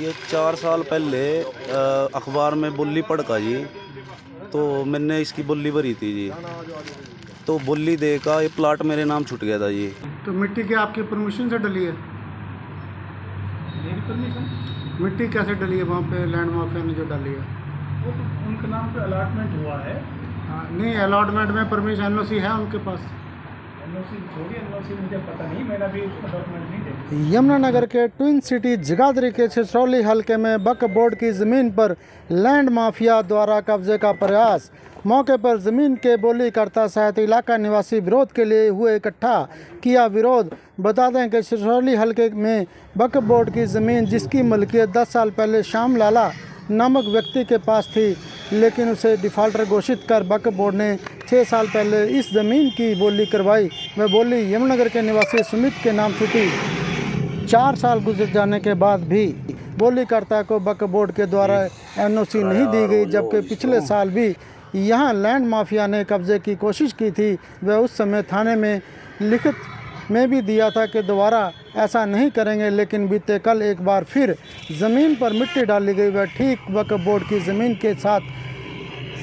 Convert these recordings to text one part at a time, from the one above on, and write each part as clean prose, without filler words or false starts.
ये 4 साल पहले अखबार में बोली पढ़ा जी, तो मैंने इसकी बोली भरी थी जी। तो बोली दे का ये प्लाट मेरे नाम छूट गया था जी। तो मिट्टी क्या आपकी परमिशन से डली है? मेरी परमिशन? मिट्टी कैसे डली है वहाँ पे? लैंड माफिया ने जो डाली है वो तो उनके नाम पे अलॉटमेंट हुआ है। हाँ, नहीं अलॉटमेंट में परमिशन एनओसी है उनके पास। एनओसी छोड़िए, एनओसी मुझे पता नहीं, मेरा भी उसका डॉक्यूमेंट नहीं देखा। यमुनानगर के ट्विन सिटी जगाधरी के छिछरौली हलके में वक्फ बोर्ड की ज़मीन पर लैंड माफिया द्वारा कब्जे का प्रयास। मौके पर ज़मीन के बोलीकर्ता सहित इलाका निवासी विरोध के लिए हुए इकट्ठा किया विरोध। बता दें कि छिछरौली हलके में वक्फ बोर्ड की ज़मीन जिसकी मलकियत 10 साल पहले श्याम लाला नामक व्यक्ति के पास थी, लेकिन उसे डिफ़ाल्टर घोषित कर वक्फ बोर्ड ने 6 साल पहले इस ज़मीन की बोली करवाई। वह बोली यमुनानगर के निवासी सुमित के नाम छूटी। 4 साल गुजर जाने के बाद भी बोलीकर्ता को वक्फ बोर्ड के द्वारा एनओसी नहीं दी गई, जबकि पिछले साल भी यहाँ लैंड माफिया ने कब्जे की कोशिश की थी। वह उस समय थाने में लिखित में भी दिया था कि दोबारा ऐसा नहीं करेंगे, लेकिन बीते कल एक बार फिर ज़मीन पर मिट्टी डाली गई। वह ठीक वक्फ बोर्ड की ज़मीन के साथ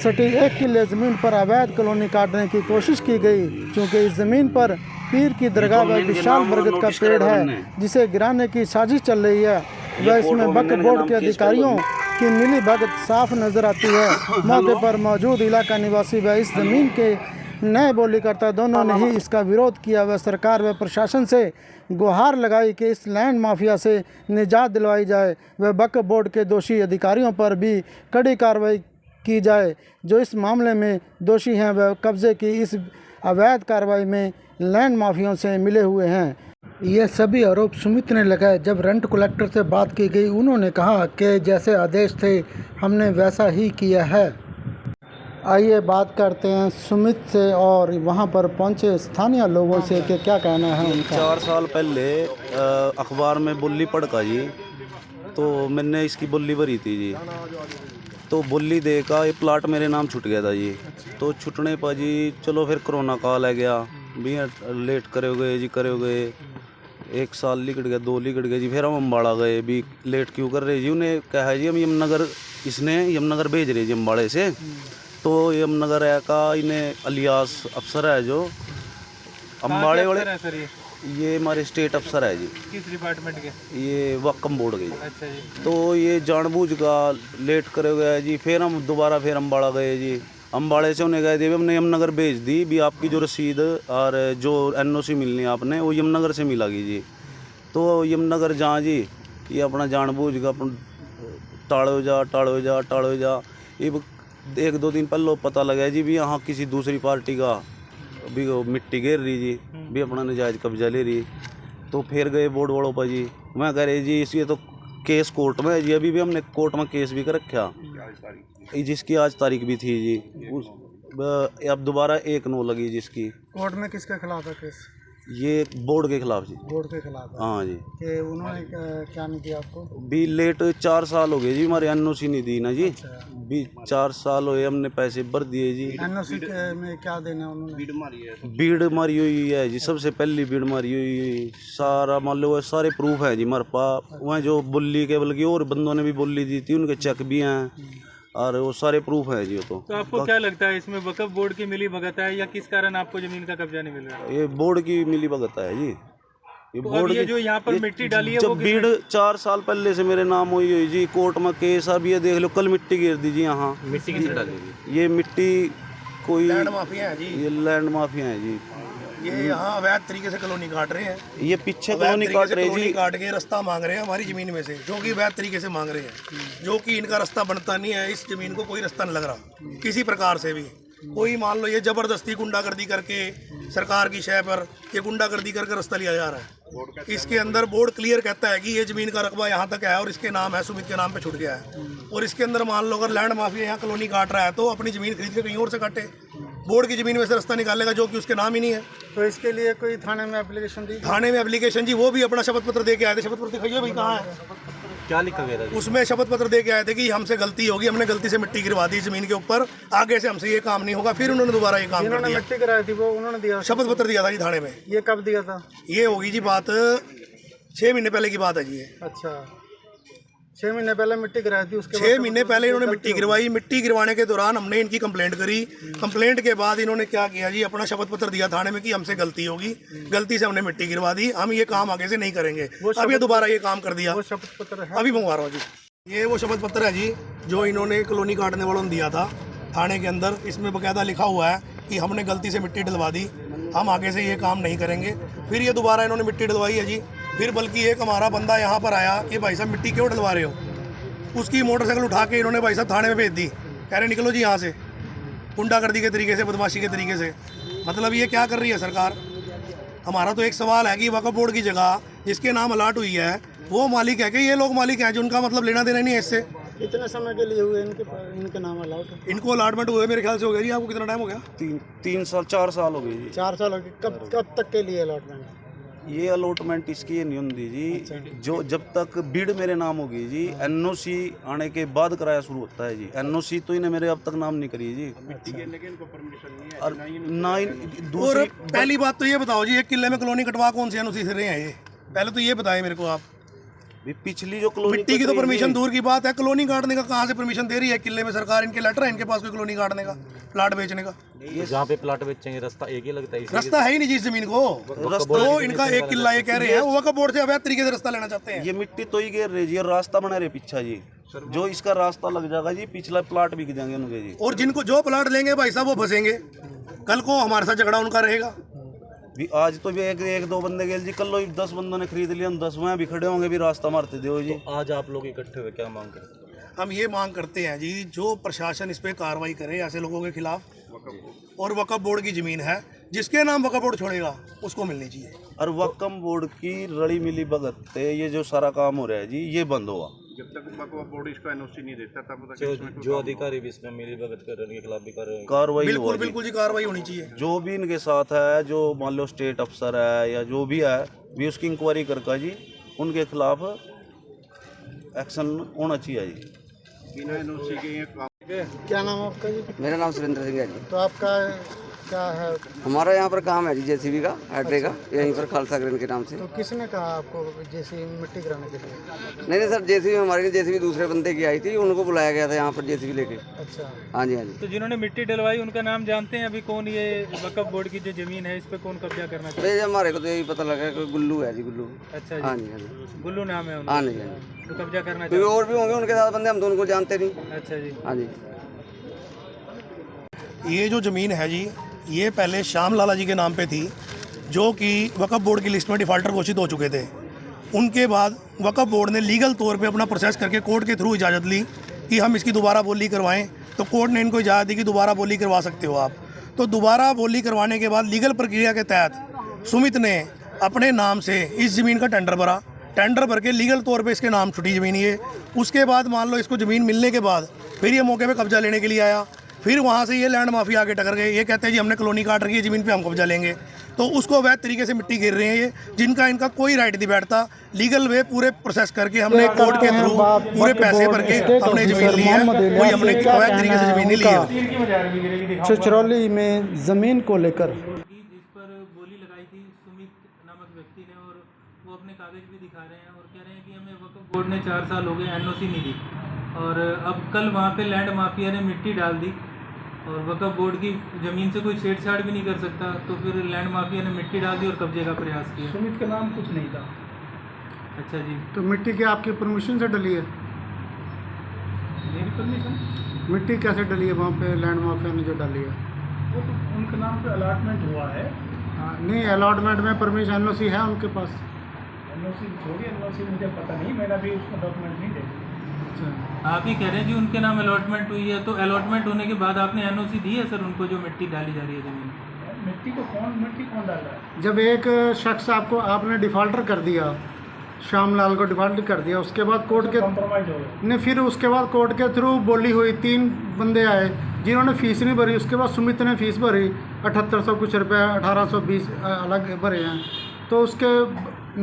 सटी 1 किले ज़मीन पर अवैध कॉलोनी काटने की कोशिश की गई। चूँकि इस ज़मीन पर पीर की दरगाह व विशाल बरगद का पेड़ है जिसे गिराने की साजिश चल रही है, वह इसमें वक्फ बोर्ड के अधिकारियों की मिली भगत साफ नजर आती है। मौके पर मौजूद इलाका निवासी व इस ज़मीन के नए बोलीकर्ता दोनों ने ही इसका विरोध किया। वह सरकार व प्रशासन से गुहार लगाई कि इस लैंड माफिया से निजात दिलवाई जाए। वह वक्फ बोर्ड के दोषी अधिकारियों पर भी कड़ी कार्रवाई की जाए जो इस मामले में दोषी हैं। वह कब्जे की इस अवैध कार्रवाई में लैंड माफियाओं से मिले हुए हैं। ये सभी आरोप सुमित ने लगाए। जब रेंट कलेक्टर से बात की गई, उन्होंने कहा कि जैसे आदेश थे हमने वैसा ही किया है। आइए बात करते हैं सुमित से और वहां पर पहुंचे स्थानीय लोगों से कि क्या कहना है उनका। 4 साल पहले अखबार में बोली पढ़ा जी, तो मैंने इसकी बोली भरी थी जी। तो बोली दे का ये प्लाट मेरे नाम छूट गया था जी। तो छूटने पर जी चलो फिर कोरोना काल आ गया, भी लेट करे गए जी, करे गए 1 साल निकट गया, 2 निकट गए जी। फिर हम अम्बाड़ा गए, भी लेट क्यों कर रहे जी। उन्हें कहा जी हम यमुनानगर, इसने यमुनानगर भेज रहे जी अम्बाड़े से। तो यमुनानगर का इन्हें अलियास अफसर है जो अम्बाड़े वाले, ये हमारे स्टेट अफसर है जी। किस डिपार्टमेंट के? ये वक्फ बोर्ड के। अच्छा जी। तो ये जानबूझ का लेट करे गया जी। फिर हम दोबारा फिर अम्बाड़ा गए जी। अम्बाड़े से उन्हें कह दिया हमने यमुनानगर भेज दी, भी आपकी जो रसीद और जो एनओसी मिलनी है आपने वो यमुनानगर से मिलेगी जी। तो यमुनानगर जहाँ जी ये अपना जानबूझ का टाड़ो जा। ये 1-2 दिन पहले पता लगा जी भी यहाँ किसी दूसरी पार्टी का भी वो मिट्टी घेर रही जी, भी अपना नजायज कब्जा ले रही। तो फिर गए बोर्ड वालों पर जी। मैं कह रही जी इसलिए तो केस कोर्ट में है जी, अभी भी हमने कोर्ट में केस भी कर रखा, जिसकी आज तारीख भी थी जी। अब दोबारा 1/9 लगी जिसकी। कोर्ट में किसके खिलाफ है केस? ये बोर्ड के खिलाफ जी। बोर्ड के खिलाफ है। हाँ जी। कि उन्होंने क्या नहीं दिया आपको? भी लेट 4 साल हो गए जी, हमारे एनओसी नहीं दी ना जी। अच्छा। भी 4 साल हुए, हमने पैसे भर दिए जी। एनओसी में क्या देना उन्होंने? भीड़ मारी हुई है जी, सबसे पहली भीड़ मारी हुई। सारा मान लो सारे प्रूफ है जी हमारे पास। वहाँ जो बोली के बल्कि और बंदों ने भी बोली दी थी, उनके चेक भी हैं और वो सारे प्रूफ है जी। तो आपको क्या लगता है इसमें वक्फ बोर्ड की मिली भगत है या किस कारण आपको जमीन का कब्जा नहीं मिल रहा है? ये बोर्ड की मिली भगत है जी। ये तो बोर्ड ये जो यहाँ पर मिट्टी डाली है जब वो भीड़ 4 साल पहले से मेरे नाम हुई जी। कोर्ट में केस अभी ये देख लो, कल मिट्टी गिर दी जी यहाँ। मिट्टी किसने डाली? ये मिट्टी कोई लैंड माफिया है जी। ये लैंड माफिया है जी। ये यहाँ अवैध तरीके से कॉलोनी काट रहे हैं। ये पीछे कॉलोनी काट रहे जी, काट के रास्ता मांग रहे हैं हमारी जमीन में से, जो कि अवैध तरीके से मांग रहे हैं, जो कि इनका रास्ता बनता नहीं है। इस जमीन को कोई रास्ता नहीं लग रहा किसी प्रकार से भी। कोई मान लो ये जबरदस्ती गुंडागर्दी करके सरकार की शय पर ये गुंडागर्दी करके रास्ता लिया जा रहा है। इसके अंदर बोर्ड क्लियर कहता है कि ये जमीन का रकबा यहाँ तक है और इसके नाम है, सुमित के नाम पे छूट गया है। और इसके अंदर मान लो अगर लैंड माफिया यहाँ कॉलोनी काट रहा है तो अपनी जमीन खरीद के कहीं और से काटे, बोर्ड की जमीन में से रास्ता निकालेगा जो कि उसके नाम ही नहीं है। तो इसके लिए कोई थाने में एप्लीकेशन दी? थाने में एप्लीकेशन जी, वो भी अपना शपथ पत्र दे के आए थे। शपथ पत्र दिखाइए भाई, कहाँ है? क्या लिखा गया था? उसमें शपथ पत्र दे के आए थे कि हमसे गलती होगी, हमने गलती से मिट्टी गिरवा दी जमीन के ऊपर, आगे से हमसे ये काम नहीं होगा। फिर उन्होंने दोबारा ये काम कर दिया। मिट्टी कराई थी वो उन्होंने दिया? शपथ पत्र दिया था जी थाने में। ये कब दिया था? ये होगी जी बात 6 महीने पहले की बात है जी ये। अच्छा, 6 महीने पहले मिट्टी गिराई थी, उसके 6 महीने पहले इन्होंने मिट्टी गिरवाई। मिट्टी गिरवाने के दौरान हमने इनकी कंप्लेंट करी। कंप्लेंट के बाद इन्होंने क्या किया जी, अपना शपथ पत्र दिया थाने में कि हमसे गलती होगी, गलती से हमने मिट्टी गिरवा दी, हम ये काम आगे से नहीं करेंगे। अब ये दोबारा ये काम कर दिया। वो शपथ पत्र है, अभी मंगवा रहा हूँ जी। ये वो शपथ पत्र है जी जो इन्होंने कॉलोनी काटने वालों ने दिया था थाने के अंदर। इसमें बकायदा लिखा हुआ है कि हमने गलती से मिट्टी डलवा दी, हम आगे से ये काम नहीं करेंगे। फिर ये दोबारा इन्होंने मिट्टी डलवाई है जी। फिर बल्कि एक हमारा बंदा यहाँ पर आया कि भाई साहब मिट्टी क्यों डलवा रहे हो, उसकी मोटरसाइकिल उठा के इन्होंने भाई साहब थाने में भेज दी। कह रहे निकलो जी यहाँ से, गुंडागर्दी के तरीके से, बदमाशी के तरीके से। मतलब ये क्या कर रही है सरकार। हमारा तो एक सवाल है कि वक्फ बोर्ड की जगह जिसके नाम अलाट हुई है वो मालिक है कि ये लोग मालिक हैं जो उनका मतलब लेना देना नहीं है इससे। कितने समय के लिए हुए इनके नाम अलाउट? इनको अलाटमेंट हुए मेरे ख्याल से हो गया जी। आपको कितना टाइम हो गया? 4 साल हो गए जी। 4 साल हो गए। कब तक के लिए अलॉटमेंट? ये अलॉटमेंट इसकी ये नहीं होती जी, जो जब तक बीड मेरे नाम होगी जी, एनओसी आने के बाद किराया शुरू होता है जी। एनओसी तो इन्हें मेरे अब तक नाम नहीं करी जी। और ना और दूसरी पहली बात तो ये बताओ जी, एक किले में कॉलोनी कटवा कौन सी एनओसी से रहे हैं ये, पहले तो ये बताएं मेरे को आप। पिछली जो कॉलोनी मिट्टी की तो परमिशन दूर की बात है, कॉलोनी काटने का कहाँ से परमिशन दे रही है किले में सरकार? इनके लेटर है इनके पास कोई कॉलोनी काटने का, प्लाट बेचने का? जहाँ पे प्लाट बेचेंगे रास्ता एक ही लगता है, रास्ता है ही नहीं जिस जमीन को। तो इनका एक किला ये कह रहे हैं वो वक्फ बोर्ड से अवैध तरीके से रास्ता लेना चाहते हैं। ये मिट्टी तो ही घेर रही जी, और रास्ता बना रहे पीछा जी। जो इसका रास्ता लग जाएगा जी, पिछला प्लाट बिक जाएंगे उनके जी। और जिनको जो प्लाट लेंगे भाई साहब वो फंसेंगे, कल को हमारे साथ झगड़ा उनका रहेगा। भी आज तो भी एक दो बंदे गए जी, कल 10 बंदों ने खरीद लिया, हम 10 भी खड़े होंगे भी रास्ता मारते दो जी। तो आज आप लोग इकट्ठे हुए क्या मांग करते हैं? हम ये मांग करते हैं जी, जो प्रशासन इस पे कार्रवाई करे ऐसे लोगों के खिलाफ। और वक्फ बोर्ड की जमीन है, जिसके नाम वक्फ बोर्ड छोड़ेगा उसको मिलनी चाहिए। और वक्फ बोर्ड की रली मिली भगत से ये जो सारा काम हो रहा है जी, ये बंद होगा। जब तक वक्फ बोर्ड इसको एनओसी नहीं देता तब तक जो अधिकारी भी इसमें मिली भगत कर रहे हैं, उनके खिलाफ भी कार्रवाई बिल्कुल होगी। बिल्कुल जी, कार्रवाई होनी चाहिए। जो भी इनके साथ है, जो मान लो स्टेट अफसर है या जो भी है, भी उसकी इंक्वायरी करके जी उनके खिलाफ एक्शन होना चाहिए जी। बिना एनओसी के ये काम। क्या नाम है आपका जी? मेरा नाम सुरेंद्र सिंह है जी। तो आपका क्या है? हमारा यहाँ पर काम है जी जेसीबी का, हाइड्रे का, यहीं पर खालसा ग्रेन के नाम से। तो किसने कहा आपको जेसीबी मिट्टी गिराने के लिए? नहीं सर, जेसीबी हमारी जेसीबी दूसरे बंदे की आई थी, उनको बुलाया गया था यहाँ पर जेसीबी लेके। अच्छा, हाँ जी हाँ जी। तो जिन्होंने मिट्टी डलवाई उनका नाम जानते हैं अभी कौन? ये वक्फ बोर्ड की जो जमीन है इस पे कौन कब्जा करना चाहता तो हमारे को तो यही पता लगा कि गुल्लू है जी, गुल्लू। है? अच्छा हाँ जी, जी हाँ जी। गुल्लू नाम है उनका। हाँ जी हाँ जी। तो कब्जा करना कोई चाहता और भी होंगे उनके साथ बंदे, हम तो उनको जानते नहीं। है? अच्छा जी। हाँ जी। ये जो ज़मीन है जी, ये पहले श्याम लाला जी के नाम पे थी, जो कि वक्फ बोर्ड की लिस्ट में डिफ़ाल्टर घोषित हो चुके थे। उनके बाद वक्फ बोर्ड ने लीगल तौर पे अपना प्रोसेस करके कोर्ट के थ्रू इजाज़त ली कि हम इसकी दोबारा बोली करवाएं। तो कोर्ट ने इनको इजाज़त दी कि दोबारा बोली करवा सकते हो आप। तो दोबारा बोली करवाने के बाद लीगल प्रक्रिया के तहत सुमित ने अपने नाम से इस ज़मीन का टेंडर भरा। टेंडर भर के लीगल तौर पे इसके नाम छुटी ज़मीन ये। उसके बाद मान लो इसको ज़मीन मिलने के बाद फिर ये मौके पे कब्जा लेने के लिए आया। फिर वहाँ से ये लैंड माफिया आगे टकर गए, ये कहते हैं जी हमने कॉलोनी काट रखी है, ज़मीन पे हम कब्जा लेंगे। तो उसको अवैध तरीके से मिट्टी गिर रहे हैं ये, जिनका इनका कोई राइट नहीं बैठता। लीगल वे पूरे प्रोसेस करके हमने कोर्ट के थ्रू पूरे पैसे भर के हमने ज़मीन ली है, कोई हमने अवैध तरीके से ज़मीन नहीं ली है। छिछरौली में ज़मीन को लेकर जिस पर बोली लगाई थी सुमित नामक व्यक्ति ने, और वो अपने कागज भी दिखा रहे हैं और कह रहे हैं कि हमें वक्फ बोर्ड ने 4 साल हो गए एनओसी नहीं दी, और अब कल वहाँ पे लैंड माफिया ने मिट्टी डाल दी और वक्फ बोर्ड की ज़मीन से कोई छेड़छाड़ भी नहीं कर सकता। तो फिर लैंड माफिया ने मिट्टी डाल दी और कब्जे का प्रयास किया। सुमित का नाम कुछ नहीं था। अच्छा जी। तो मिट्टी क्या आपकी परमिशन से डली है? मेरी परमिशन? मिट्टी कैसे डली है वहाँ पे लैंड माफिया ने जो डाली है? वो तो उनके नाम पे अलॉटमेंट हुआ है। नहीं, अलॉटमेंट में परमिशन एनओसी है उनके पास। एनओसी छोड़िए, एनओसी मुझे पता नहीं, मैंने भी उसका डॉक्यूमेंट नहीं देखा। आप ही कह रहे हैं कि उनके नाम अलॉटमेंट हुई है, तो अलॉटमेंट होने के बाद आपने एनओसी दी है सर उनको जो मिट्टी डाली जा रही है ज़मीन? मिट्टी कौन डाल रहा है? जब एक शख्स आपने डिफ़ॉल्टर कर दिया, श्यामलाल को डिफ़ॉल्ट कर दिया, उसके बाद कोर्ट के कॉम्प्रोमाइज़ हो गया। ने फिर उसके बाद कोर्ट के थ्रू बोली हुई, 3 बंदे आए जिन्होंने फ़ीस नहीं भरी। उसके बाद सुमित ने फ़ीस भरी 7800 कुछ रुपये, 1820 अलग भरे हैं। तो उसके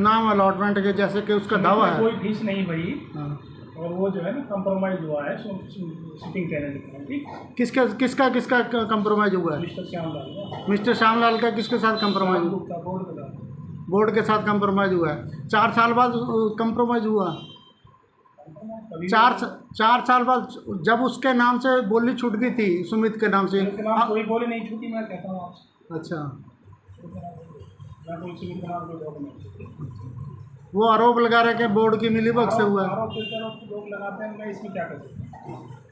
नाम अलॉटमेंट के जैसे कि उसका दावा है। कोई फीस नहीं भरी और वो जो है ना कॉम्प्रोमाइज़ हुआ है सिटिंग टेनेंट। ठीक, किसका कंप्रोमाइज़ हुआ है? मिस्टर श्यामलाल। मिस्टर श्यामलाल का किसके साथ कंप्रोमाइज़ हुआ? गुप्ता बोर्ड का बोर्ड के साथ कंप्रोमाइज़ हुआ है। 4 साल बाद कंप्रोमाइज़ हुआ। अभी 4 साल बाद जब उसके नाम से बोली छूट गई थी, सुमित के नाम से। सुमित के नाम कोई बोली नहीं छूटी, मैं कहता हूँ आपसे। अच्छा, मैं कोई सुमित के नाम कोई बोली नहीं छूटी। वो आरोप लगा रहे कि बोर्ड की मिलीभगत से हुआ है। आरोप लोग लगाते हैं, मैं इसमें क्या कर सकता हूँ।